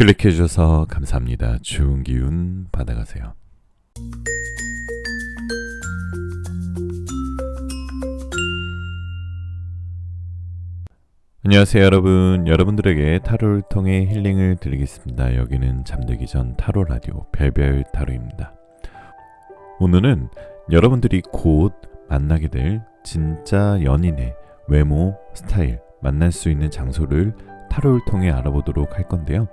클릭해주셔서 감사합니다. 좋은 기운 받아가세요. 안녕하세요 여러분. 여러분들에게 타로를 통해 힐링을 드리겠습니다. 여기는 잠들기 전 타로 라디오 별별 타로입니다. 오늘은 여러분들이 곧 만나게 될 진짜 연인의 외모, 스타일, 만날 수 있는 장소를 타로를 통해 알아보도록 할 건데요.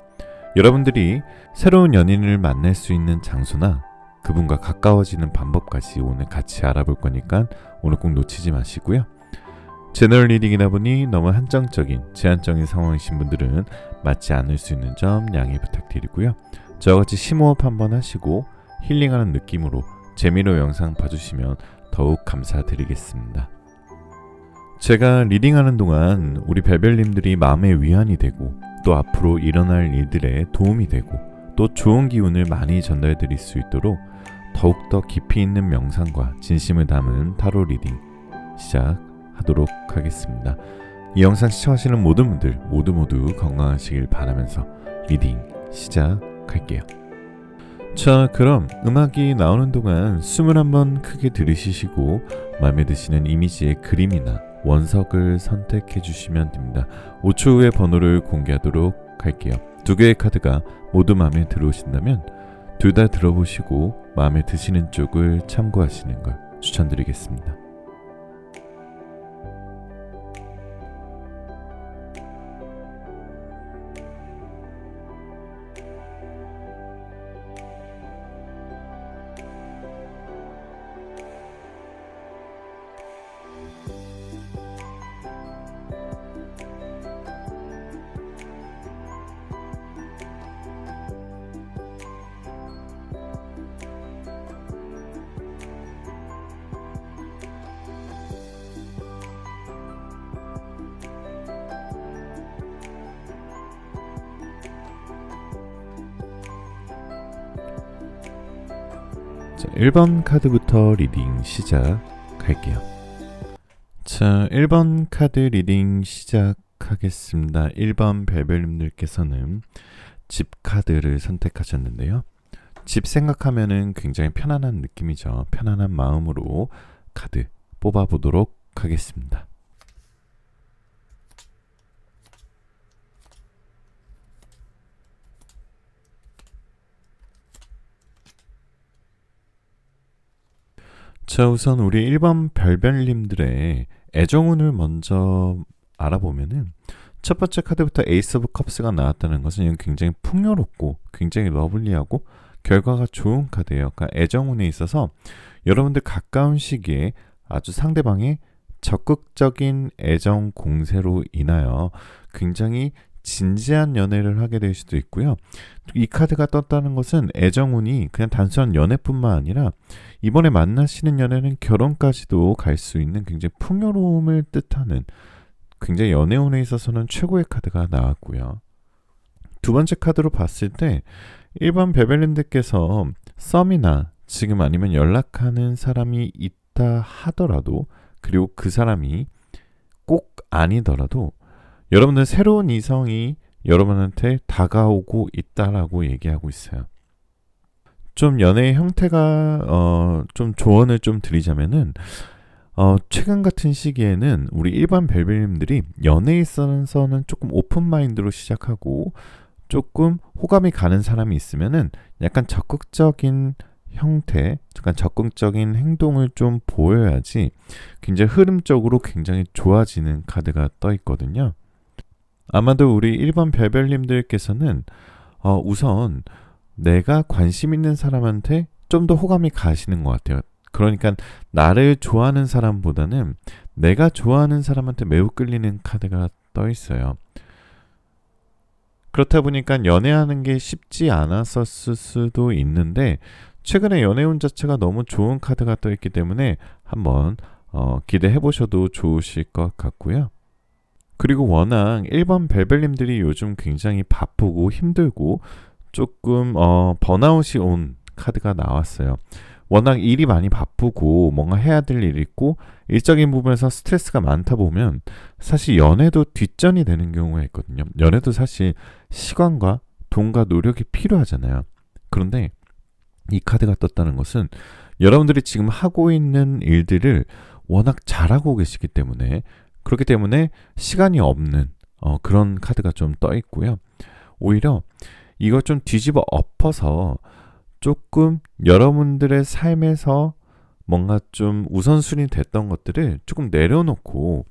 여러분들이 새로운 연인을 만날 수 있는 장소나 그분과 가까워지는 방법까지 오늘 같이 알아볼 거니까 오늘 꼭 놓치지 마시고요. 제너럴 리딩이다 보니 너무 한정적인, 제한적인 상황이신 분들은 맞지 않을 수 있는 점 양해 부탁드리고요. 저와 같이 심호흡 한번 하시고 힐링하는 느낌으로 재미로 영상 봐주시면 더욱 감사드리겠습니다. 제가 리딩하는 동안 우리 별별님들이 마음의 위안이 되고 또 앞으로 일어날 일들에 도움이 되고 또 좋은 기운을 많이 전달해 드릴 수 있도록 더욱더 깊이 있는 명상과 진심을 담은 타로 리딩 시작하도록 하겠습니다. 이 영상 시청하시는 모든 분들 모두 건강하시길 바라면서 리딩 시작할게요. 자, 그럼 음악이 나오는 동안 숨을 한번 크게 들이쉬시고 마음에 드시는 이미지의 그림이나 원석을 선택해 주시면 됩니다. 5초 후에 번호를 공개하도록 할게요. 두 개의 카드가 모두 마음에 들어오신다면 둘 다 들어보시고 마음에 드시는 쪽을 참고하시는 걸 추천드리겠습니다. 자, 1번 카드부터 리딩 시작할게요. 자, 1번 카드 리딩 시작하겠습니다. 1번 별별님들께서는 집 카드를 선택하셨는데요. 집 생각하면은 굉장히 편안한 느낌이죠. 편안한 마음으로 카드 뽑아보도록 하겠습니다. 자, 우선 우리 1번 별별님들의 애정운을 먼저 알아보면은 첫 번째 카드부터 에이스 오브 컵스가 나왔다는 것은 이건 굉장히 풍요롭고 굉장히 러블리하고 결과가 좋은 카드예요. 그러니까 애정운에 있어서 여러분들 가까운 시기에 아주 상대방의 적극적인 애정 공세로 인하여 굉장히 진지한 연애를 하게 될 수도 있고요. 이 카드가 떴다는 것은 애정운이 그냥 단순한 연애뿐만 아니라 이번에 만나시는 연애는 결혼까지도 갈 수 있는 굉장히 풍요로움을 뜻하는 굉장히 연애운에 있어서는 최고의 카드가 나왔고요. 두 번째 카드로 봤을 때 일반 베벨린들께서 썸이나 지금 아니면 연락하는 사람이 있다 하더라도 그리고 그 사람이 꼭 아니더라도 여러분들 새로운 이성이 여러분한테 다가오고 있다라고 얘기하고 있어요. 좀 연애의 형태가 좀 조언을 좀 드리자면은 최근 같은 시기에는 우리 일반 벨벨님들이 연애에 있어서는 조금 오픈 마인드로 시작하고 조금 호감이 가는 사람이 있으면은 약간 적극적인 형태, 약간 적극적인 행동을 좀 보여야지 굉장히 흐름적으로 굉장히 좋아지는 카드가 떠 있거든요. 아마도 우리 1번 별별님들께서는 우선 내가 관심 있는 사람한테 좀 더 호감이 가시는 것 같아요. 그러니까 나를 좋아하는 사람보다는 내가 좋아하는 사람한테 매우 끌리는 카드가 떠 있어요. 그렇다 보니까 연애하는 게 쉽지 않았었을 수도 있는데 최근에 연애운 자체가 너무 좋은 카드가 떠 있기 때문에 한번 기대해 보셔도 좋으실 것 같고요. 그리고 워낙 1번 벨벨님들이 요즘 굉장히 바쁘고 힘들고 조금 번아웃이 온 카드가 나왔어요. 워낙 일이 많이 바쁘고 뭔가 해야 될 일이 있고 일적인 부분에서 스트레스가 많다 보면 사실 연애도 뒷전이 되는 경우가 있거든요. 연애도 사실 시간과 돈과 노력이 필요하잖아요. 그런데 이 카드가 떴다는 것은 여러분들이 지금 하고 있는 일들을 워낙 잘하고 계시기 때문에, 그렇기 때문에 시간이 없는 그런 카드가 좀 떠 있고요. 오히려 이걸 좀 뒤집어 엎어서 조금 여러분들의 삶에서 뭔가 좀 우선순위 됐던 것들을 조금 내려놓고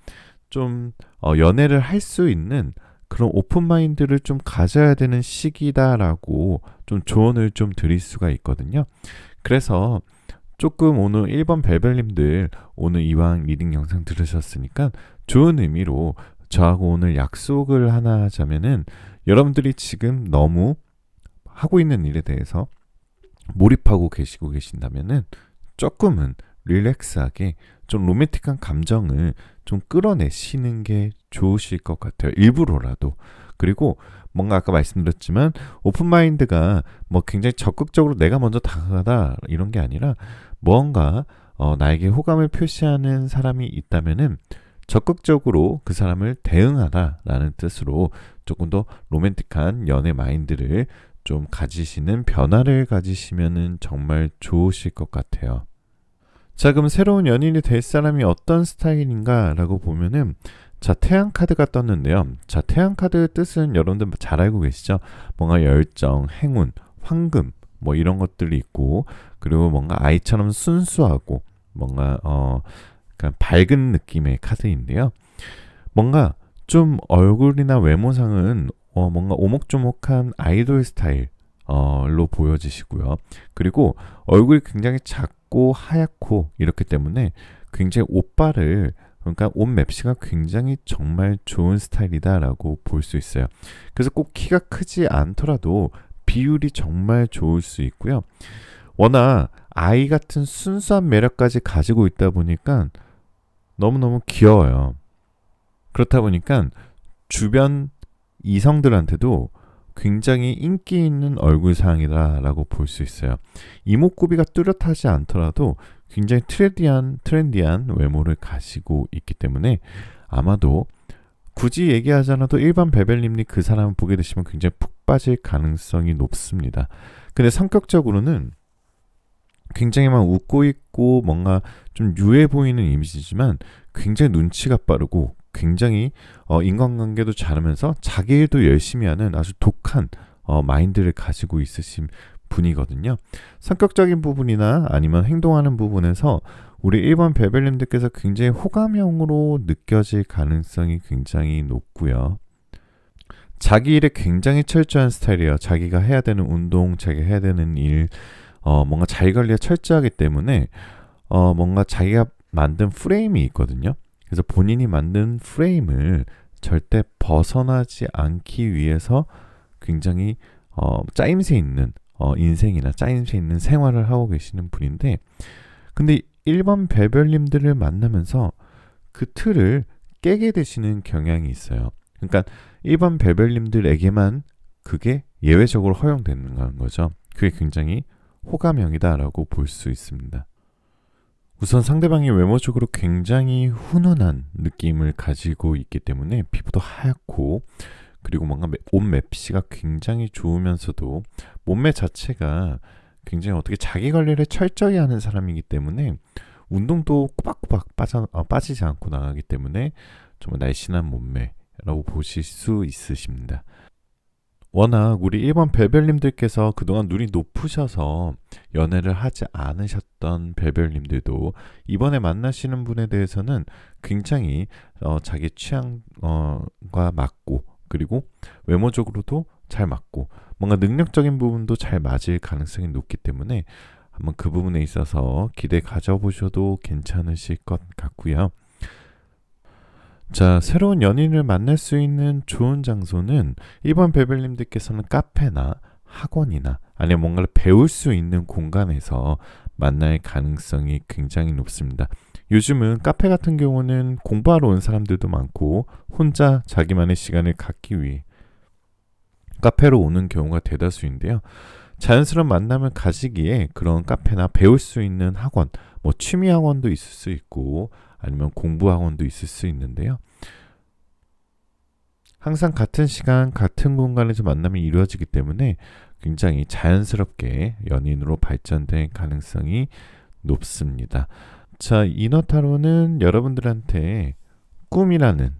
좀 연애를 할 수 있는 그런 오픈마인드를 좀 가져야 되는 시기다라고 좀 조언을 좀 드릴 수가 있거든요. 그래서 조금 오늘 1번 벨벨님들 오늘 이왕 리딩 영상 들으셨으니까 좋은 의미로 저하고 오늘 약속을 하나 하자면은, 여러분들이 지금 너무 하고 있는 일에 대해서 몰입하고 계신다면은 조금은 릴렉스하게 좀 로맨틱한 감정을 좀 끌어내시는 게 좋으실 것 같아요. 일부러라도. 그리고 뭔가 아까 말씀드렸지만 오픈마인드가 뭐 굉장히 적극적으로 내가 먼저 다가가다 이런 게 아니라, 뭔가 나에게 호감을 표시하는 사람이 있다면은 적극적으로 그 사람을 대응하다라는 뜻으로 조금 더 로맨틱한 연애 마인드를 좀 가지시는 변화를 가지시면은 정말 좋으실 것 같아요. 자, 그럼 새로운 연인이 될 사람이 어떤 스타일인가 라고 보면은, 자, 태양 카드가 떴는데요. 자, 태양 카드 뜻은 여러분들 잘 알고 계시죠? 뭔가 열정, 행운, 황금 뭐 이런 것들이 있고, 그리고 뭔가 아이처럼 순수하고 뭔가 약간 밝은 느낌의 카드인데요. 뭔가 좀 얼굴이나 외모상은 뭔가 오목조목한 아이돌 스타일로 보여지시고요. 그리고 얼굴이 굉장히 작고 하얗고 이렇기 때문에 굉장히 옷바를, 그러니까 옷 맵시가 굉장히 정말 좋은 스타일이다라고 볼 수 있어요. 그래서 꼭 키가 크지 않더라도 비율이 정말 좋을 수 있고요. 워낙 아이 같은 순수한 매력까지 가지고 있다 보니까 너무너무 귀여워요. 그렇다 보니까 주변 이성들한테도 굉장히 인기 있는 얼굴상이다라고 볼 수 있어요. 이목구비가 뚜렷하지 않더라도 굉장히 트렌디한 외모를 가지고 있기 때문에 아마도 굳이 얘기하지 않아도 일반 베벨님이 그 사람을 보게 되시면 굉장히 푹 빠질 가능성이 높습니다. 근데 성격적으로는 굉장히 막 웃고 있고 뭔가 좀 유해 보이는 이미지지만 굉장히 눈치가 빠르고 굉장히 인간관계도 잘하면서 자기 일도 열심히 하는 아주 독한 마인드를 가지고 있으신 분이거든요. 성격적인 부분이나 아니면 행동하는 부분에서 우리 1번 베벨님들께서 굉장히 호감형으로 느껴질 가능성이 굉장히 높고요. 자기 일에 굉장히 철저한 스타일이에요. 자기가 해야 되는 운동, 자기가 해야 되는 일, 뭔가 자기 관리가 철저하기 때문에 뭔가 자기가 만든 프레임이 있거든요. 그래서 본인이 만든 프레임을 절대 벗어나지 않기 위해서 굉장히 짜임새 있는 인생이나 짜임새 있는 생활을 하고 계시는 분인데, 근데 1번 베별님들을 만나면서 그 틀을 깨게 되시는 경향이 있어요. 그러니까 1번 베별님들에게만 그게 예외적으로 허용되는 거죠. 그게 굉장히 호감형이다라고 볼 수 있습니다. 우선 상대방이 외모적으로 굉장히 훈훈한 느낌을 가지고 있기 때문에 피부도 하얗고, 그리고 뭔가 옷 맵시가 굉장히 좋으면서도 몸매 자체가 굉장히 어떻게 자기 관리를 철저히 하는 사람이기 때문에 운동도 꼬박꼬박 빠지지 않고 나가기 때문에 정말 날씬한 몸매라고 보실 수 있으십니다. 워낙 우리 1번 벨벨님들께서 그동안 눈이 높으셔서 연애를 하지 않으셨던 벨벨님들도 이번에 만나시는 분에 대해서는 굉장히 자기 취향과 맞고, 그리고 외모적으로도 잘 맞고 뭔가 능력적인 부분도 잘 맞을 가능성이 높기 때문에 한번 그 부분에 있어서 기대 가져보셔도 괜찮으실 것 같고요. 자, 새로운 연인을 만날 수 있는 좋은 장소는 1번 베벨님들께서는 카페나 학원이나 아니면 뭔가를 배울 수 있는 공간에서 만날 가능성이 굉장히 높습니다. 요즘은 카페 같은 경우는 공부하러 온 사람들도 많고 혼자 자기만의 시간을 갖기 위해 카페로 오는 경우가 대다수인데요. 자연스러운 만남을 가지기에 그런 카페나 배울 수 있는 학원, 뭐 취미 학원도 있을 수 있고 아니면 공부 학원도 있을 수 있는데요. 항상 같은 시간, 같은 공간에서 만남이 이루어지기 때문에 굉장히 자연스럽게 연인으로 발전될 가능성이 높습니다. 자, 이너타로는 여러분들한테 꿈이라는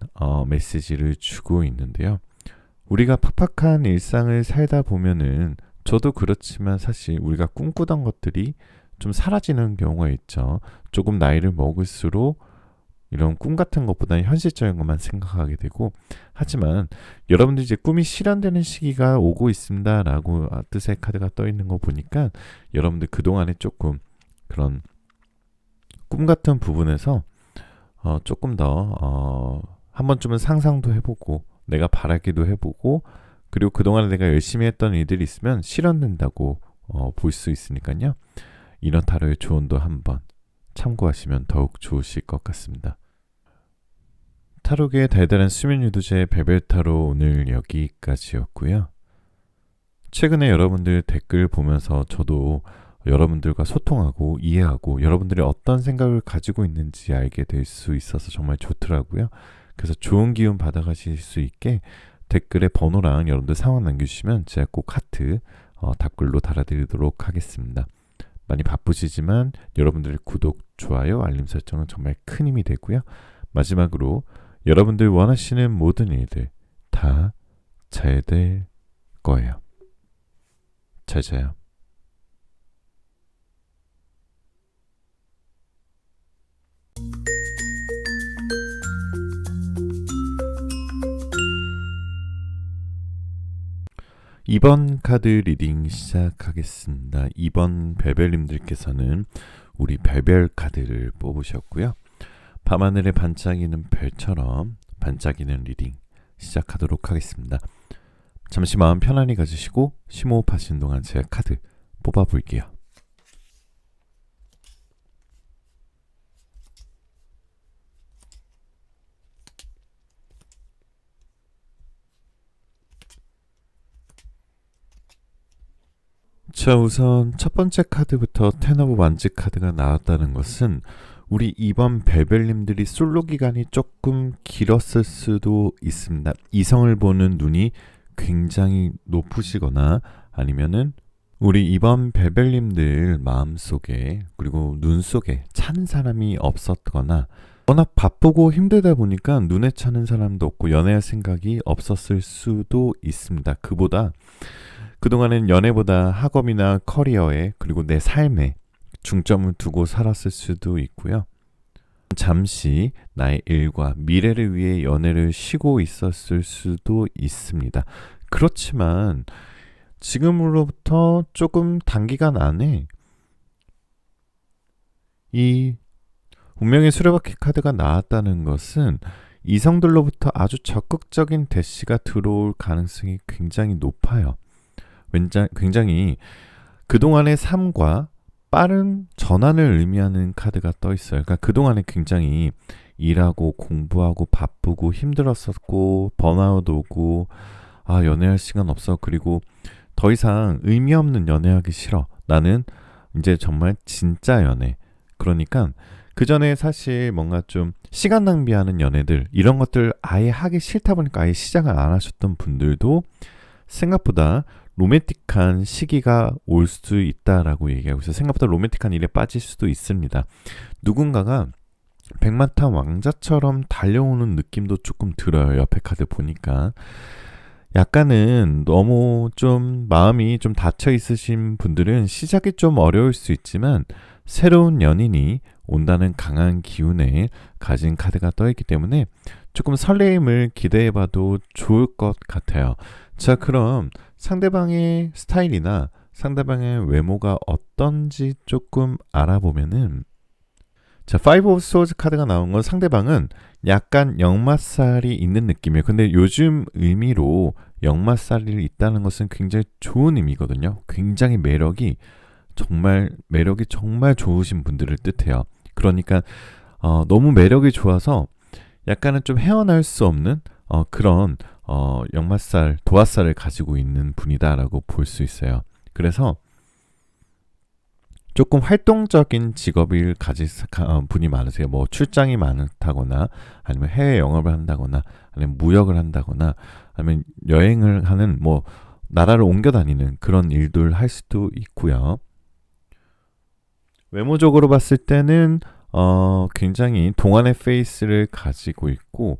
메시지를 주고 있는데요. 우리가 팍팍한 일상을 살다 보면은 저도 그렇지만 사실 우리가 꿈꾸던 것들이 좀 사라지는 경우가 있죠. 조금 나이를 먹을수록 이런 꿈 같은 것보다는 현실적인 것만 생각하게 되고, 하지만 여러분들이 이제 꿈이 실현되는 시기가 오고 있습니다라고 뜻의 카드가 떠 있는 거 보니까 여러분들 그동안에 조금 그런 꿈 같은 부분에서 조금 더 한 번쯤은 상상도 해보고 내가 바라기도 해보고, 그리고 그동안에 내가 열심히 했던 일들이 있으면 실현된다고 볼 수 있으니까요. 이너타로의 조언도 한번 참고하시면 더욱 좋으실 것 같습니다. 타로계의 달달한 수면 유도제 베벨타로 오늘 여기까지였고요. 최근에 여러분들 댓글 보면서 저도 여러분들과 소통하고 이해하고 여러분들이 어떤 생각을 가지고 있는지 알게 될 수 있어서 정말 좋더라고요. 그래서 좋은 기운 받아가실 수 있게 댓글에 번호랑 여러분들 상황 남겨주시면 제가 꼭 하트 답글로 달아드리도록 하겠습니다. 많이 바쁘시지만 여러분들의 구독, 좋아요, 알림 설정은 정말 큰 힘이 되고요. 마지막으로 여러분들 원하시는 모든 일들 다 잘 될 거예요. 잘 자요. 이번 카드 리딩 시작하겠습니다. 이번 별별님들께서는 우리 별별 카드를 뽑으셨고요. 밤하늘에 반짝이는 별처럼 반짝이는 리딩 시작하도록 하겠습니다. 잠시 마음 편안히 가지시고 심호흡하시는 동안 제가 카드 뽑아볼게요. 자, 우선 첫 번째 카드부터 텐 오브 완즈 카드가 나왔다는 것은 우리 이번 별별님들이 솔로 기간이 조금 길었을 수도 있습니다. 이성을 보는 눈이 굉장히 높으시거나 아니면은 우리 이번 별별님들 마음속에 그리고 눈 속에 차는 사람이 없었거나 워낙 바쁘고 힘들다 보니까 눈에 차는 사람도 없고 연애할 생각이 없었을 수도 있습니다. 그보다 그동안엔 연애보다 학업이나 커리어에 그리고 내 삶에 중점을 두고 살았을 수도 있고요. 잠시 나의 일과 미래를 위해 연애를 쉬고 있었을 수도 있습니다. 그렇지만 지금으로부터 조금 단기간 안에 이 운명의 수레바퀴 카드가 나왔다는 것은 이성들로부터 아주 적극적인 대시가 들어올 가능성이 굉장히 높아요. 굉장히 그동안의 삶과 빠른 전환을 의미하는 카드가 떠 있어요. 그러니까 그동안에 굉장히 일하고 공부하고 바쁘고 힘들었었고 번아웃 오고 연애할 시간 없어. 그리고 더 이상 의미 없는 연애하기 싫어. 나는 이제 정말 진짜 연애. 그러니까 그 전에 사실 뭔가 좀 시간 낭비하는 연애들 이런 것들 아예 하기 싫다 보니까 아예 시작을 안 하셨던 분들도 생각보다 로맨틱한 시기가 올 수 있다라고 얘기하고 있어요. 생각보다 로맨틱한 일에 빠질 수도 있습니다. 누군가가 백마탄 왕자처럼 달려오는 느낌도 조금 들어요. 옆에 카드 보니까. 약간은 너무 좀 마음이 좀 닫혀 있으신 분들은 시작이 좀 어려울 수 있지만 새로운 연인이 온다는 강한 기운을 가진 카드가 떠있기 때문에 조금 설레임을 기대해봐도 좋을 것 같아요. 자, 그럼 상대방의 스타일이나 상대방의 외모가 어떤지 조금 알아보면은 자, 파이브 오브 소울즈 카드가 나온 건 상대방은 약간 역마살이 있는 느낌이에요. 근데 요즘 의미로 역마살이 있다는 것은 굉장히 좋은 의미거든요. 굉장히 매력이 정말 좋으신 분들을 뜻해요. 그러니까 너무 매력이 좋아서 약간은 좀 헤어날 수 없는 그런 역마살, 도화살을 가지고 있는 분이다라고 볼 수 있어요. 그래서 조금 활동적인 직업을 가진 분이 많으세요. 뭐 출장이 많다거나 아니면 해외 영업을 한다거나 아니면 무역을 한다거나 아니면 여행을 하는 뭐 나라를 옮겨 다니는 그런 일들 할 수도 있고요. 외모적으로 봤을 때는 굉장히 동안의 페이스를 가지고 있고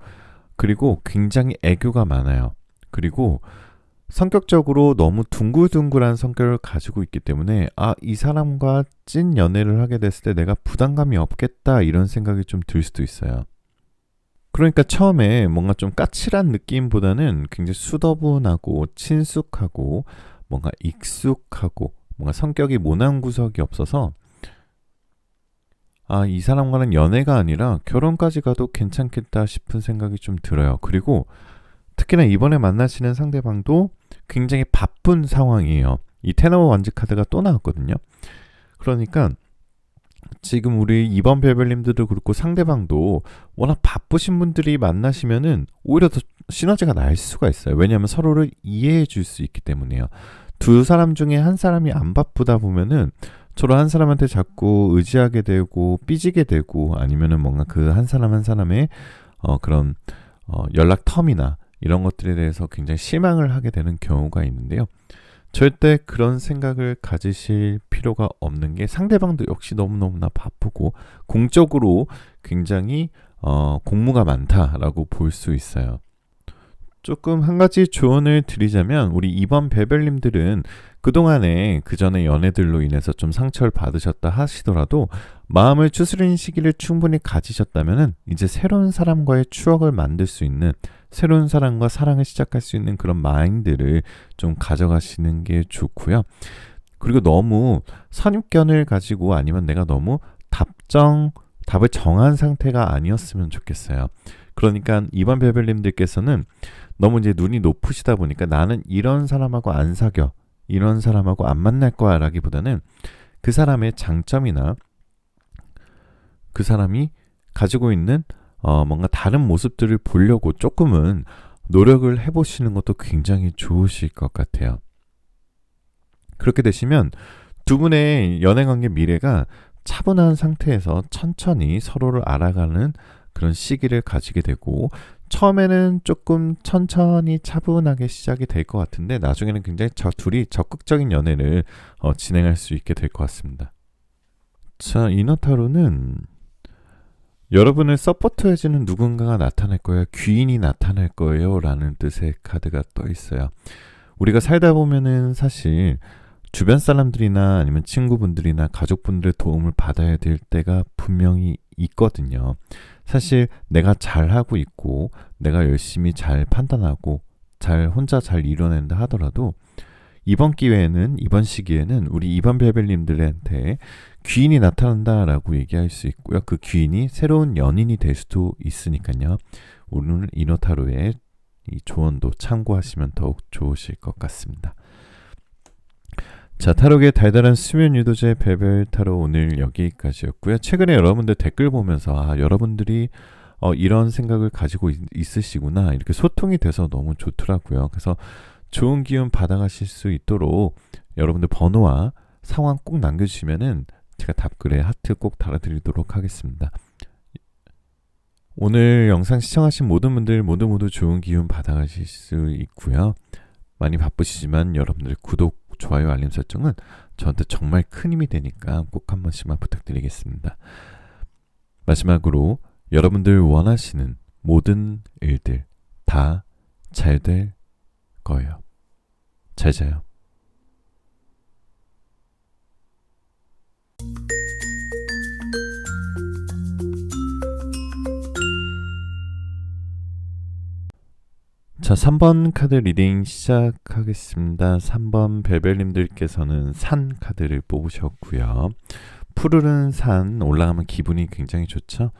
그리고 굉장히 애교가 많아요. 그리고 성격적으로 너무 둥글둥글한 성격을 가지고 있기 때문에 이 사람과 찐 연애를 하게 됐을 때 내가 부담감이 없겠다 이런 생각이 좀 들 수도 있어요. 그러니까 처음에 뭔가 좀 까칠한 느낌보다는 굉장히 수더분하고 친숙하고 뭔가 익숙하고 뭔가 성격이 모난 구석이 없어서 이 사람과는 연애가 아니라 결혼까지 가도 괜찮겠다 싶은 생각이 좀 들어요. 그리고 특히나 이번에 만나시는 상대방도 굉장히 바쁜 상황이에요. 이 테너 완즈 카드가 또 나왔거든요. 그러니까 지금 우리 이번 별별님들도 그렇고 상대방도 워낙 바쁘신 분들이 만나시면은 오히려 더 시너지가 날 수가 있어요. 왜냐하면 서로를 이해해 줄 수 있기 때문이에요. 두 사람 중에 한 사람이 안 바쁘다 보면은 서로 한 사람한테 자꾸 의지하게 되고 삐지게 되고 아니면은 뭔가 그 한 사람 한 사람의 그런 연락 텀이나 이런 것들에 대해서 굉장히 실망을 하게 되는 경우가 있는데요. 절대 그런 생각을 가지실 필요가 없는 게 상대방도 역시 너무너무나 바쁘고 공적으로 굉장히 공무가 많다라고 볼 수 있어요. 조금 한 가지 조언을 드리자면 우리 이번 배별님들은 그동안에 그 전에 연애들로 인해서 좀 상처를 받으셨다 하시더라도 마음을 추스리는 시기를 충분히 가지셨다면 이제 새로운 사람과의 추억을 만들 수 있는 새로운 사람과 사랑을 시작할 수 있는 그런 마인드를 좀 가져가시는 게 좋고요. 그리고 너무 선입견을 가지고 아니면 내가 너무 답을 정한 상태가 아니었으면 좋겠어요. 그러니까 이번 별별님들께서는 너무 이제 눈이 높으시다 보니까 나는 이런 사람하고 안 사겨, 이런 사람하고 안 만날 거야 라기보다는 그 사람의 장점이나 그 사람이 가지고 있는 뭔가 다른 모습들을 보려고 조금은 노력을 해보시는 것도 굉장히 좋으실 것 같아요. 그렇게 되시면 두 분의 연애관계 미래가 차분한 상태에서 천천히 서로를 알아가는 그런 시기를 가지게 되고 처음에는 조금 천천히 차분하게 시작이 될 것 같은데 나중에는 굉장히 둘이 적극적인 연애를 진행할 수 있게 될 것 같습니다. 자, 이너타로는 여러분을 서포트해주는 누군가가 나타날 거예요. 귀인이 나타날 거예요. 라는 뜻의 카드가 떠 있어요. 우리가 살다 보면은 사실 주변 사람들이나 아니면 친구분들이나 가족분들의 도움을 받아야 될 때가 분명히 있거든요. 사실 내가 잘하고 있고 내가 열심히 잘 판단하고 혼자 잘 이뤄낸다 하더라도 이번 시기에는 우리 이번 별별님들한테 귀인이 나타난다라고 얘기할 수 있고요. 그 귀인이 새로운 연인이 될 수도 있으니까요. 오늘 이너타로의 이 조언도 참고하시면 더욱 좋으실 것 같습니다. 자, 타로의 달달한 수면 유도제 별별 타로 오늘 여기까지였고요. 최근에 여러분들 댓글 보면서 여러분들이 이런 생각을 가지고 있으시구나 이렇게 소통이 돼서 너무 좋더라고요. 그래서 좋은 기운 받아가실 수 있도록 여러분들 번호와 상황 꼭 남겨주시면은 제가 답글에 하트 꼭 달아드리도록 하겠습니다. 오늘 영상 시청하신 모든 분들 모두 좋은 기운 받아가실 수 있고요. 많이 바쁘시지만 여러분들 구독, 좋아요, 알림 설정은 저한테 정말 큰 힘이 되니까 꼭 한 번씩만 부탁드리겠습니다. 마지막으로 여러분들 원하시는 모든 일들 다 잘 될 거예요. 잘 자요. 자, 3번 카드 리딩 시작하겠습니다. 3번 별별님들께서는 산 카드를 뽑으셨고요. 푸르른 산 올라가면 기분이 굉장히 좋죠?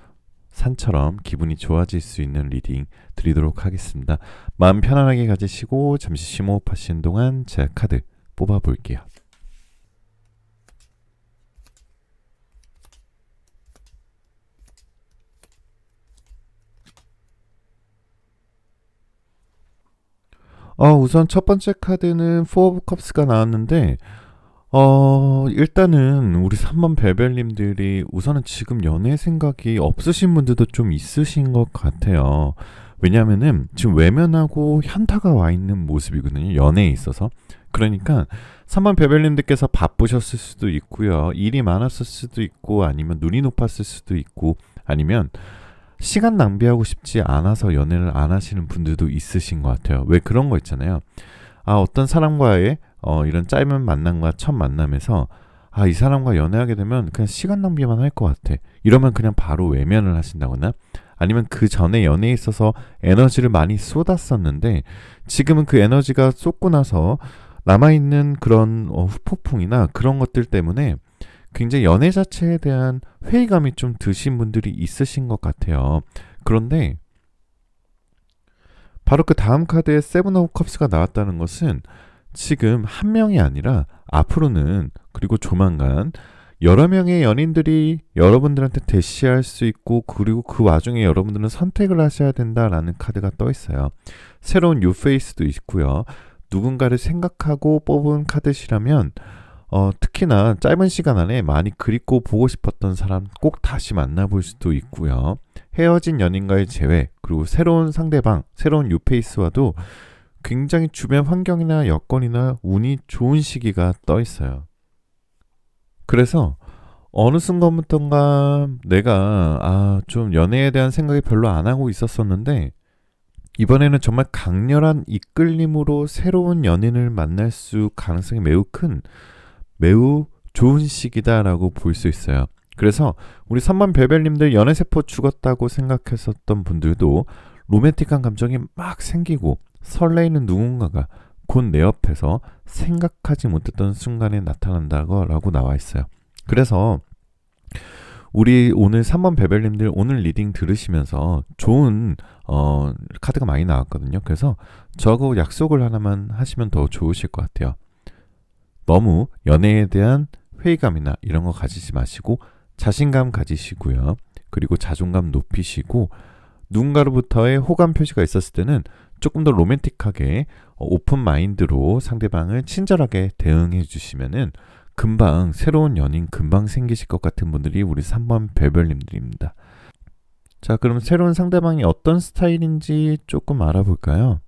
산처럼 기분이 좋아질 수 있는 리딩 드리도록 하겠습니다. 마음 편안하게 가지시고 잠시 심호흡하시는 동안 제가 카드 뽑아볼게요. 우선 첫 번째 카드는 4 오브 컵스가 나왔는데 일단은 우리 3번 벨벨님들이 우선은 지금 연애 생각이 없으신 분들도 좀 있으신 것 같아요. 왜냐면은 지금 외면하고 현타가 와 있는 모습이거든요. 연애에 있어서. 그러니까 3번 벨벨님들께서 바쁘셨을 수도 있고요. 일이 많았을 수도 있고 아니면 눈이 높았을 수도 있고 아니면 시간 낭비하고 싶지 않아서 연애를 안 하시는 분들도 있으신 것 같아요. 왜 그런 거 있잖아요. 어떤 사람과의 이런 짧은 만남과 첫 만남에서 이 사람과 연애하게 되면 그냥 시간 낭비만 할 것 같아. 이러면 그냥 바로 외면을 하신다거나 아니면 그 전에 연애에 있어서 에너지를 많이 쏟았었는데 지금은 그 에너지가 쏟고 나서 남아있는 그런 후폭풍이나 그런 것들 때문에 굉장히 연애 자체에 대한 회의감이 좀 드신 분들이 있으신 것 같아요. 그런데 바로 그 다음 카드에 세븐 오브 컵스가 나왔다는 것은 지금 한 명이 아니라 앞으로는 그리고 조만간 여러 명의 연인들이 여러분들한테 대시할 수 있고 그리고 그 와중에 여러분들은 선택을 하셔야 된다라는 카드가 떠 있어요. 새로운 뉴페이스도 있고요. 누군가를 생각하고 뽑은 카드시라면 특히나 짧은 시간 안에 많이 그립고 보고 싶었던 사람 꼭 다시 만나볼 수도 있고요. 헤어진 연인과의 재회, 그리고 새로운 상대방, 새로운 뉴페이스와도 굉장히 주변 환경이나 여건이나 운이 좋은 시기가 떠 있어요. 그래서 어느 순간부터인가 내가 좀 연애에 대한 생각이 별로 안 하고 있었었는데 이번에는 정말 강렬한 이끌림으로 새로운 연인을 만날 수 가능성이 매우 큰 매우 좋은 시기다라고 볼 수 있어요. 그래서 우리 3번 벨벨님들 연애세포 죽었다고 생각했었던 분들도 로맨틱한 감정이 막 생기고 설레이는 누군가가 곧 내 옆에서 생각하지 못했던 순간에 나타난다고 나와 있어요. 그래서 우리 오늘 3번 벨벨님들 오늘 리딩 들으시면서 좋은 카드가 많이 나왔거든요. 그래서 저하고 약속을 하나만 하시면 더 좋으실 것 같아요. 너무 연애에 대한 회의감이나 이런 거 가지지 마시고 자신감 가지시고요. 그리고 자존감 높이시고 누군가로부터의 호감 표시가 있었을 때는 조금 더 로맨틱하게 오픈 마인드로 상대방을 친절하게 대응해 주시면은 금방 새로운 연인 금방 생기실 것 같은 분들이 우리 3번 벨벨님들입니다. 자, 그럼 새로운 상대방이 어떤 스타일인지 조금 알아볼까요?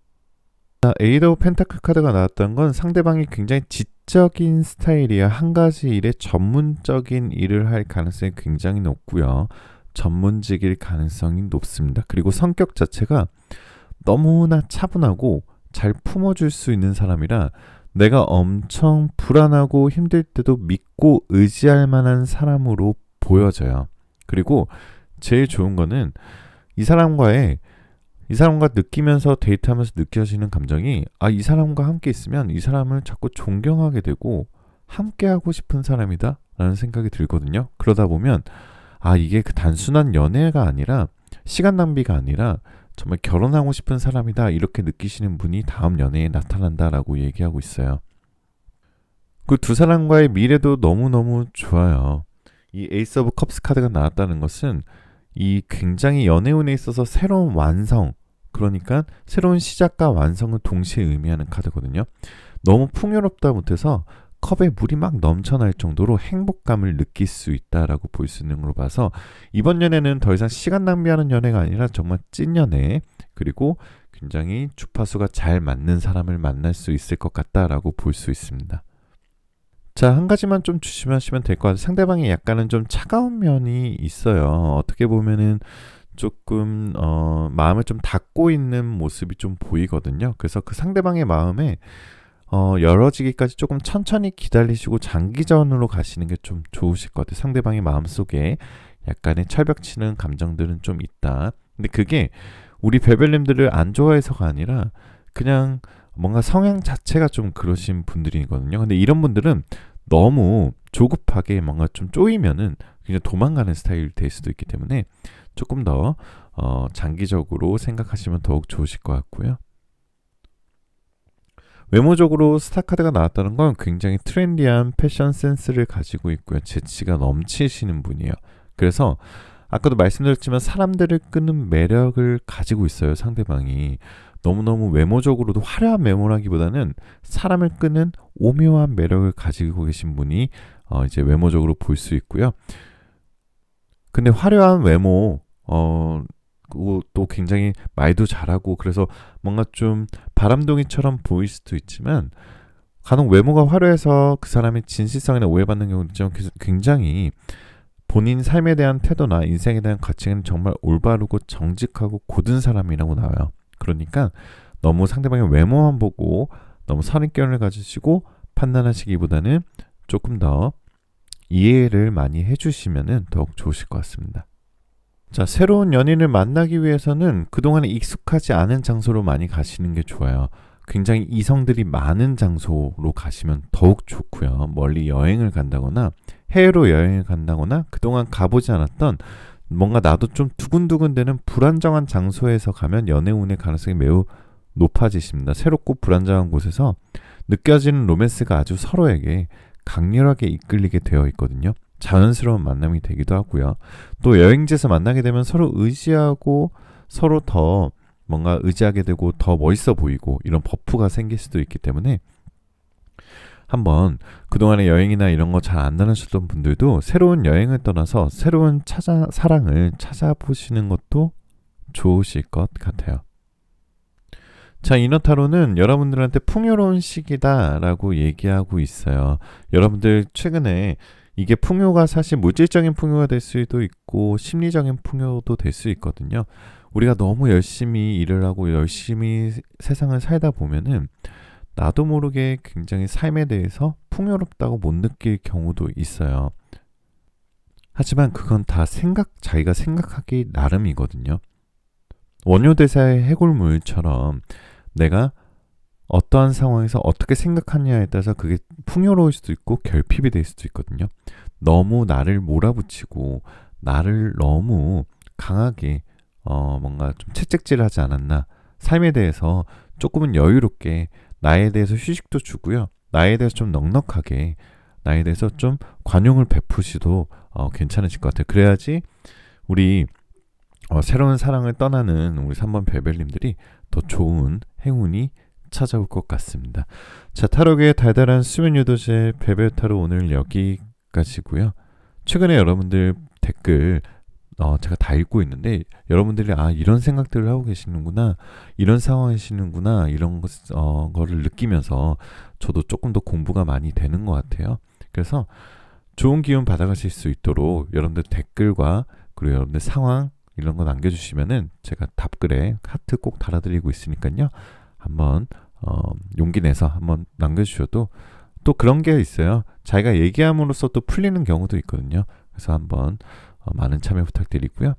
자, 에이드 오브 펜타클 카드가 나왔던 건 상대방이 굉장히 지적인 스타일이야. 한 가지 일에 전문적인 일을 할 가능성이 굉장히 높고요. 전문직일 가능성이 높습니다. 그리고 성격 자체가 너무나 차분하고 잘 품어줄 수 있는 사람이라 내가 엄청 불안하고 힘들 때도 믿고 의지할 만한 사람으로 보여져요. 그리고 제일 좋은 거는 이 사람과 느끼면서 데이트하면서 느껴지는 감정이 이 사람과 함께 있으면 이 사람을 자꾸 존경하게 되고 함께 하고 싶은 사람이다 라는 생각이 들거든요. 그러다 보면 이게 그 단순한 연애가 아니라 시간 낭비가 아니라 정말 결혼하고 싶은 사람이다 이렇게 느끼시는 분이 다음 연애에 나타난다라고 얘기하고 있어요. 그 두 사람과의 미래도 너무너무 좋아요. 이 에이스 오브 컵스 카드가 나왔다는 것은 이 굉장히 연애운에 있어서 새로운 완성, 그러니까 새로운 시작과 완성을 동시에 의미하는 카드거든요. 너무 풍요롭다 못해서 컵에 물이 막 넘쳐날 정도로 행복감을 느낄 수 있다라고 볼 수 있는 걸로 봐서 이번 연애는 더 이상 시간 낭비하는 연애가 아니라 정말 찐 연애, 그리고 굉장히 주파수가 잘 맞는 사람을 만날 수 있을 것 같다라고 볼 수 있습니다. 자, 한 가지만 좀 조심하시면 될 것 같아요. 상대방이 약간은 좀 차가운 면이 있어요. 어떻게 보면은 조금 마음을 좀 닫고 있는 모습이 좀 보이거든요. 그래서 그 상대방의 마음에 열어지기까지 조금 천천히 기다리시고 장기전으로 가시는 게 좀 좋으실 것 같아요. 상대방의 마음속에 약간의 철벽치는 감정들은 좀 있다. 근데 그게 우리 벨벨님들을 안 좋아해서가 아니라 그냥 뭔가 성향 자체가 좀 그러신 분들이거든요. 근데 이런 분들은 너무 조급하게 뭔가 좀 쪼이면은 그냥 도망가는 스타일이 될 수도 있기 때문에 조금 더 장기적으로 생각하시면 더욱 좋으실 것 같고요. 외모적으로 스타카드가 나왔다는 건 굉장히 트렌디한 패션 센스를 가지고 있고요. 재치가 넘치시는 분이에요. 그래서 아까도 말씀드렸지만 사람들을 끄는 매력을 가지고 있어요. 상대방이 너무너무 외모적으로도 화려한 외모라기보다는 사람을 끄는 오묘한 매력을 가지고 계신 분이 이제 외모적으로 볼 수 있고요. 근데 화려한 외모, 그리고 또 굉장히 말도 잘하고 그래서 뭔가 좀 바람둥이처럼 보일 수도 있지만 간혹 외모가 화려해서 그 사람의 진실성이나 오해받는 경우도 있지만 굉장히 본인 삶에 대한 태도나 인생에 대한 가치는 정말 올바르고 정직하고 고든 사람이라고 나와요. 그러니까 너무 상대방의 외모만 보고 너무 선입견을 가지시고 판단하시기보다는 조금 더 이해를 많이 해주시면 더욱 좋으실 것 같습니다. 자, 새로운 연인을 만나기 위해서는 그동안에 익숙하지 않은 장소로 많이 가시는 게 좋아요. 굉장히 이성들이 많은 장소로 가시면 더욱 좋고요. 멀리 여행을 간다거나 해외로 여행을 간다거나 그동안 가보지 않았던 뭔가 나도 좀 두근두근 되는 불안정한 장소에서 가면 연애운의 가능성이 매우 높아지십니다. 새롭고 불안정한 곳에서 느껴지는 로맨스가 아주 서로에게 강렬하게 이끌리게 되어 있거든요. 자연스러운 만남이 되기도 하고요. 또 여행지에서 만나게 되면 서로 의지하고 서로 더 뭔가 의지하게 되고 더 멋있어 보이고 이런 버프가 생길 수도 있기 때문에 한번 그동안의 여행이나 이런 거 잘 안 다니셨던 분들도 새로운 여행을 떠나서 새로운 사랑을 찾아보시는 것도 좋으실 것 같아요. 자, 이너타로는 여러분들한테 풍요로운 시기다라고 얘기하고 있어요. 여러분들 최근에 이게 풍요가 사실 물질적인 풍요가 될 수도 있고 심리적인 풍요도 될 수 있거든요. 우리가 너무 열심히 일을 하고 열심히 세상을 살다 보면은 나도 모르게 굉장히 삶에 대해서 풍요롭다고 못 느낄 경우도 있어요. 하지만 그건 다 자기가 생각하기 나름이거든요. 원효대사의 해골물처럼 내가 어떠한 상황에서 어떻게 생각하냐에 따라서 그게 풍요로울 수도 있고 결핍이 될 수도 있거든요. 너무 나를 몰아붙이고 나를 너무 강하게 뭔가 좀 채찍질하지 않았나. 삶에 대해서 조금은 여유롭게 나에 대해서 휴식도 주고요. 나에 대해서 좀 넉넉하게 나에 대해서 좀 관용을 베푸시도 괜찮으실 것 같아요. 그래야지 우리 새로운 사랑을 떠나는 우리 3번 별별님들이 더 좋은 행운이 찾아올 것 같습니다. 자, 타로계의 달달한 수면 유도제 별별 타로 오늘 여기까지고요. 최근에 여러분들 댓글 제가 다 읽고 있는데 여러분들이 이런 생각들을 하고 계시는구나, 이런 상황이시는구나, 이런 거를 느끼면서 저도 조금 더 공부가 많이 되는 것 같아요. 그래서 좋은 기운 받아가실 수 있도록 여러분들 댓글과 그리고 여러분들 상황 이런 거 남겨주시면은 제가 답글에 하트 꼭 달아드리고 있으니까요. 한번 용기 내서 한번 남겨주셔도 또 그런 게 있어요. 자기가 얘기함으로써 또 풀리는 경우도 있거든요. 그래서 한번 많은 참여 부탁드리고요.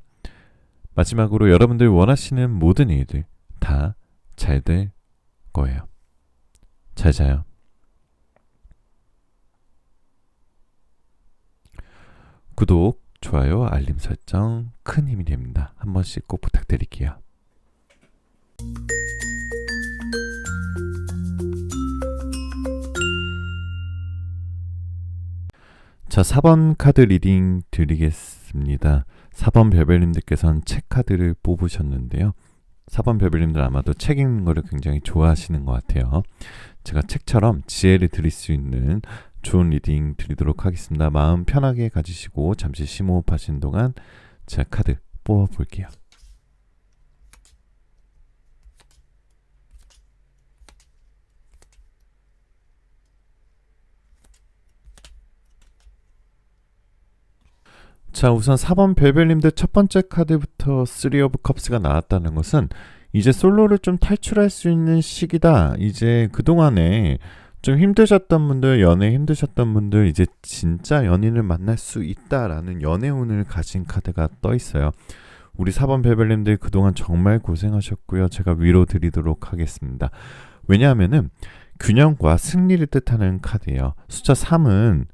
마지막으로 여러분들 원하시는 모든 일들 다 잘 될 거예요. 잘 자요. 구독, 좋아요, 알림 설정 큰 힘이 됩니다. 한 번씩 꼭 부탁드릴게요. 자, 4번 카드 리딩 드리겠습니다. 4번 별별님들께서는 책 카드를 뽑으셨는데요. 4번 별별님들 아마도 책 읽는 거를 굉장히 좋아하시는 것 같아요. 제가 책처럼 지혜를 드릴 수 있는 좋은 리딩 드리도록 하겠습니다. 마음 편하게 가지시고 잠시 심호흡하시는 동안 제가 카드 뽑아볼게요. 자, 우선 4번 별별님들 첫 번째 카드부터 3 오브 컵스가 나왔다는 것은 이제 솔로를 좀 탈출할 수 있는 시기다. 이제 그동안에 좀 힘드셨던 분들, 연애 힘드셨던 분들 이제 진짜 연인을 만날 수 있다라는 연애운을 가진 카드가 떠 있어요. 우리 4번 별별님들 그동안 정말 고생하셨고요. 제가 위로 드리도록 하겠습니다. 왜냐하면은 균형과 승리를 뜻하는 카드예요. 숫자 3은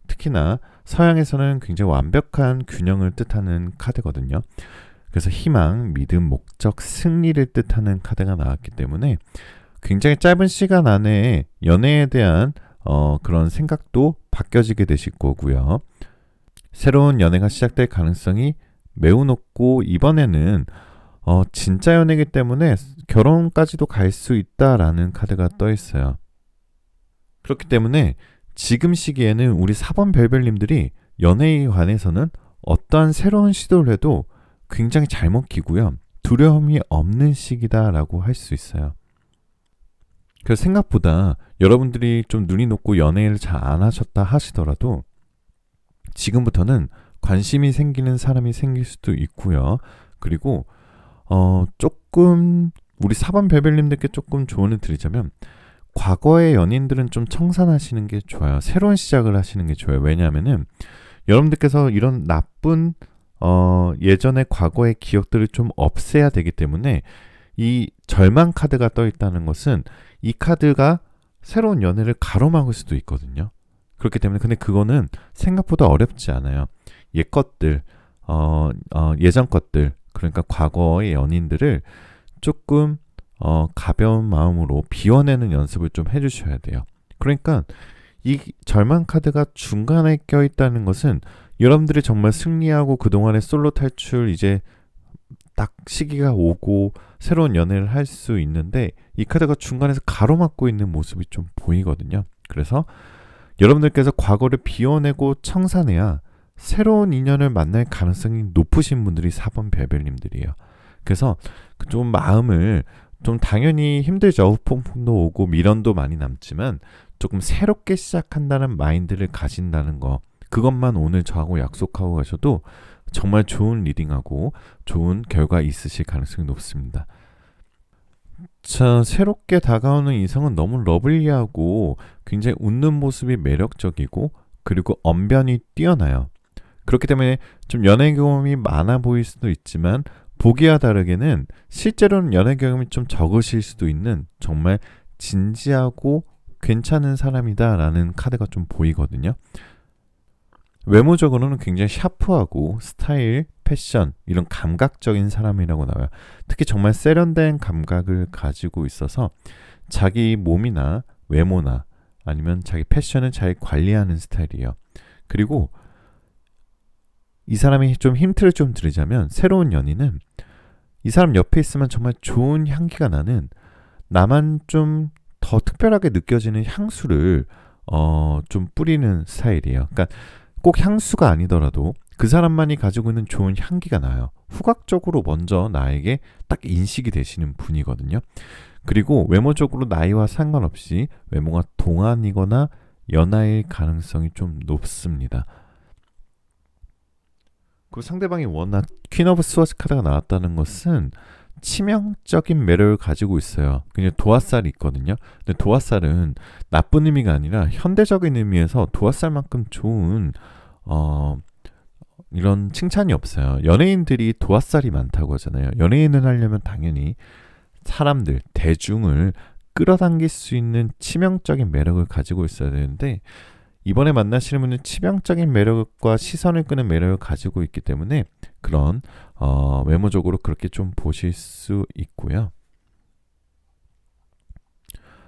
특히나 서양에서는 굉장히 완벽한 균형을 뜻하는 카드거든요. 그래서 희망, 믿음, 목적, 승리를 뜻하는 카드가 나왔기 때문에 굉장히 짧은 시간 안에 연애에 대한 그런 생각도 바뀌어지게 되실 거고요. 새로운 연애가 시작될 가능성이 매우 높고 이번에는 진짜 연애이기 때문에 결혼까지도 갈 수 있다라는 카드가 떠 있어요. 그렇기 때문에 지금 시기에는 우리 4번 별별님들이 연애에 관해서는 어떠한 새로운 시도를 해도 굉장히 잘 먹히고요. 두려움이 없는 시기다라고 할 수 있어요. 그래서 생각보다 여러분들이 좀 눈이 높고 연애를 잘 안 하셨다 하시더라도 지금부터는 관심이 생기는 사람이 생길 수도 있고요. 그리고 조금 우리 4번 별별님들께 조금 조언을 드리자면 과거의 연인들은 좀 청산하시는 게 좋아요. 새로운 시작을 하시는 게 좋아요. 왜냐하면은 여러분들께서 이런 나쁜 예전의 과거의 기억들을 좀 없애야 되기 때문에 이 절망 카드가 떠 있다는 것은 이 카드가 새로운 연애를 가로막을 수도 있거든요. 그렇기 때문에 근데 그거는 생각보다 어렵지 않아요. 옛 것들, 예전 것들, 그러니까 과거의 연인들을 조금 가벼운 마음으로 비워내는 연습을 좀 해주셔야 돼요. 그러니까 이 절망 카드가 중간에 껴있다는 것은 여러분들이 정말 승리하고 그동안의 솔로 탈출 이제 딱 시기가 오고 새로운 연애를 할 수 있는데 이 카드가 중간에서 가로막고 있는 모습이 좀 보이거든요. 그래서 여러분들께서 과거를 비워내고 청산해야 새로운 인연을 만날 가능성이 높으신 분들이 4번 별별님들이에요. 그래서 좀 마음을 좀 당연히 힘들죠. 후폭풍도 오고 미련도 많이 남지만 조금 새롭게 시작한다는 마인드를 가진다는 거, 그것만 오늘 저하고 약속하고 가셔도 정말 좋은 리딩하고 좋은 결과 있으실 가능성이 높습니다. 자, 새롭게 다가오는 이성은 너무 러블리하고 굉장히 웃는 모습이 매력적이고 그리고 언변이 뛰어나요. 그렇기 때문에 좀 연애 경험이 많아 보일 수도 있지만 보기와 다르게는 실제로는 연애 경험이 좀 적으실 수도 있는 정말 진지하고 괜찮은 사람이다라는 카드가 좀 보이거든요. 외모적으로는 굉장히 샤프하고 스타일, 패션 이런 감각적인 사람이라고 나와요. 특히 정말 세련된 감각을 가지고 있어서 자기 몸이나 외모나 아니면 자기 패션을 잘 관리하는 스타일이에요. 그리고 이 사람이 좀 힌트를 좀 드리자면 새로운 연인은 이 사람 옆에 있으면 정말 좋은 향기가 나는 나만 좀 더 특별하게 느껴지는 향수를 좀 뿌리는 스타일이에요. 그러니까 꼭 향수가 아니더라도 그 사람만이 가지고 있는 좋은 향기가 나요. 후각적으로 먼저 나에게 딱 인식이 되시는 분이거든요. 그리고 외모적으로 나이와 상관없이 외모가 동안이거나 연하일 가능성이 좀 높습니다. 그 상대방이 워낙 퀸 오브 스워츠 카드가 나왔다는 것은 치명적인 매력을 가지고 있어요. 그냥 도화살이 있거든요. 근데 도화살은 나쁜 의미가 아니라 현대적인 의미에서 도화살만큼 좋은 이런 칭찬이 없어요. 연예인들이 도화살이 많다고 하잖아요. 연예인을 하려면 당연히 사람들, 대중을 끌어당길 수 있는 치명적인 매력을 가지고 있어야 되는데 이번에 만나시는 분은 치명적인 매력과 시선을 끄는 매력을 가지고 있기 때문에 그런 외모적으로 그렇게 좀 보실 수 있고요.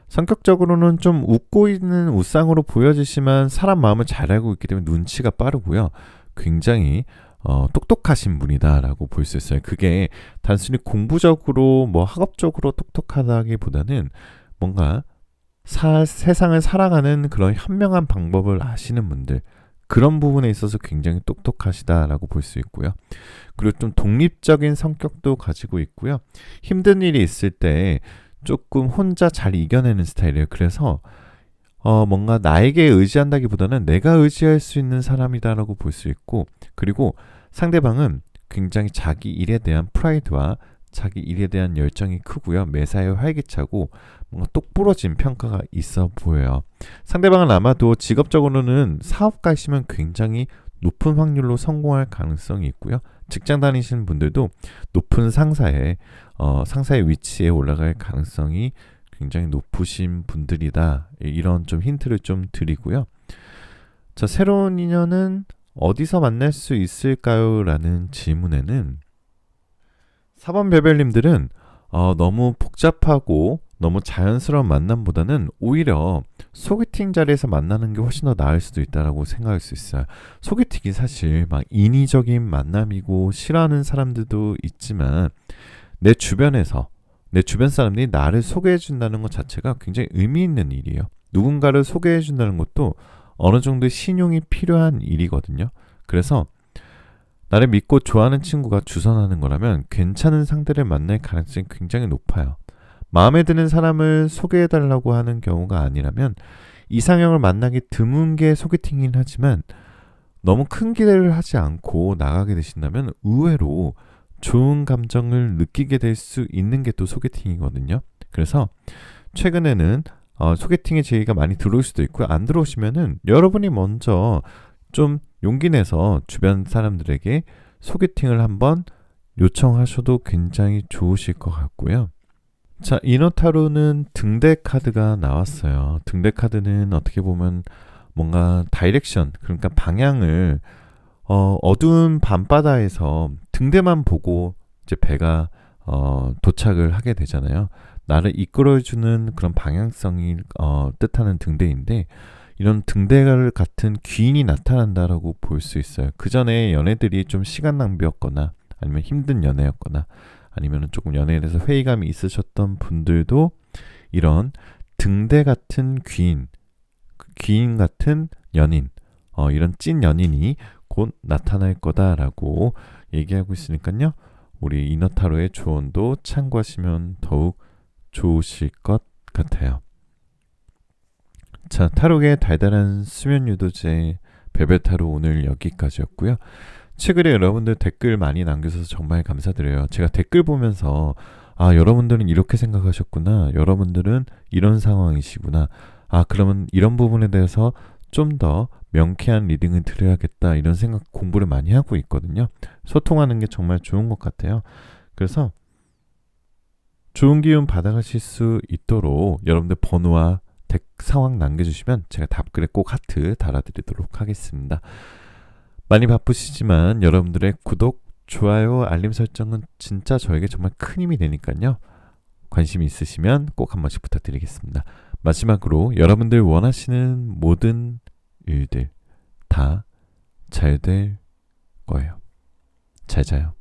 성격적으로는 좀 웃고 있는 웃상으로 보여지지만 사람 마음을 잘 알고 있기 때문에 눈치가 빠르고요. 굉장히 똑똑하신 분이다라고 볼 수 있어요. 그게 단순히 공부적으로 뭐 학업적으로 똑똑하다기보다는 뭔가 세상을 살아가는 그런 현명한 방법을 아시는 분들, 그런 부분에 있어서 굉장히 똑똑하시다라고 볼 수 있고요. 그리고 좀 독립적인 성격도 가지고 있고요. 힘든 일이 있을 때 조금 혼자 잘 이겨내는 스타일이에요. 그래서 뭔가 나에게 의지한다기보다는 내가 의지할 수 있는 사람이다라고 볼 수 있고, 그리고 상대방은 굉장히 자기 일에 대한 프라이드와 자기 일에 대한 열정이 크고요. 매사에 활기차고 뭔가 똑부러진 평가가 있어 보여요. 상대방은 아마도 직업적으로는 사업가이시면 굉장히 높은 확률로 성공할 가능성이 있고요. 직장 다니시는 분들도 높은 상사의 위치에 올라갈 가능성이 굉장히 높으신 분들이다. 이런 좀 힌트를 좀 드리고요. 자, 새로운 인연은 어디서 만날 수 있을까요? 라는 질문에는 4번 별별님들은 너무 복잡하고 너무 자연스러운 만남보다는 오히려 소개팅 자리에서 만나는 게 훨씬 더 나을 수도 있다고 생각할 수 있어요. 소개팅이 사실 막 인위적인 만남이고 싫어하는 사람들도 있지만 내 주변에서 내 주변 사람들이 나를 소개해 준다는 것 자체가 굉장히 의미 있는 일이에요. 누군가를 소개해 준다는 것도 어느 정도의 신용이 필요한 일이거든요. 그래서 나를 믿고 좋아하는 친구가 주선하는 거라면 괜찮은 상대를 만날 가능성이 굉장히 높아요. 마음에 드는 사람을 소개해 달라고 하는 경우가 아니라면 이상형을 만나기 드문 게 소개팅이긴 하지만 너무 큰 기대를 하지 않고 나가게 되신다면 의외로 좋은 감정을 느끼게 될 수 있는 게 또 소개팅이거든요. 그래서 최근에는 소개팅의 제의가 많이 들어올 수도 있고요. 안 들어오시면은 여러분이 먼저 좀 용기 내서 주변 사람들에게 소개팅을 한번 요청하셔도 굉장히 좋으실 것 같고요. 자, 이너타로는 등대 카드가 나왔어요. 등대 카드는 어떻게 보면 뭔가 다이렉션, 그러니까 방향을 어두운 밤바다에서 등대만 보고 이제 배가 도착을 하게 되잖아요. 나를 이끌어주는 그런 방향성이 뜻하는 등대인데 이런 등대를 같은 귀인이 나타난다라고 볼 수 있어요. 그 전에 연애들이 좀 시간 낭비였거나 아니면 힘든 연애였거나 아니면 조금 연애에 대해서 회의감이 있으셨던 분들도 이런 등대 같은 귀인 같은 연인, 이런 찐 연인이 곧 나타날 거다라고 얘기하고 있으니까요. 우리 이너타로의 조언도 참고하시면 더욱 좋으실 것 같아요. 자, 타로의 달달한 수면 유도제 베베타로 오늘 여기까지였고요. 최근에 여러분들 댓글 많이 남겨주셔서 정말 감사드려요. 제가 댓글 보면서 여러분들은 이렇게 생각하셨구나. 여러분들은 이런 상황이시구나. 그러면 이런 부분에 대해서 좀 더 명쾌한 리딩을 드려야겠다. 이런 생각 공부를 많이 하고 있거든요. 소통하는 게 정말 좋은 것 같아요. 그래서 좋은 기운 받아가실 수 있도록 여러분들 번호와 상황 남겨주시면 제가 답글에 꼭 하트 달아드리도록 하겠습니다. 많이 바쁘시지만 여러분들의 구독, 좋아요, 알림 설정은 진짜 저에게 정말 큰 힘이 되니까요. 관심 있으시면 꼭 한 번씩 부탁드리겠습니다. 마지막으로 여러분들 원하시는 모든 일들 다 잘 될 거예요. 잘 자요.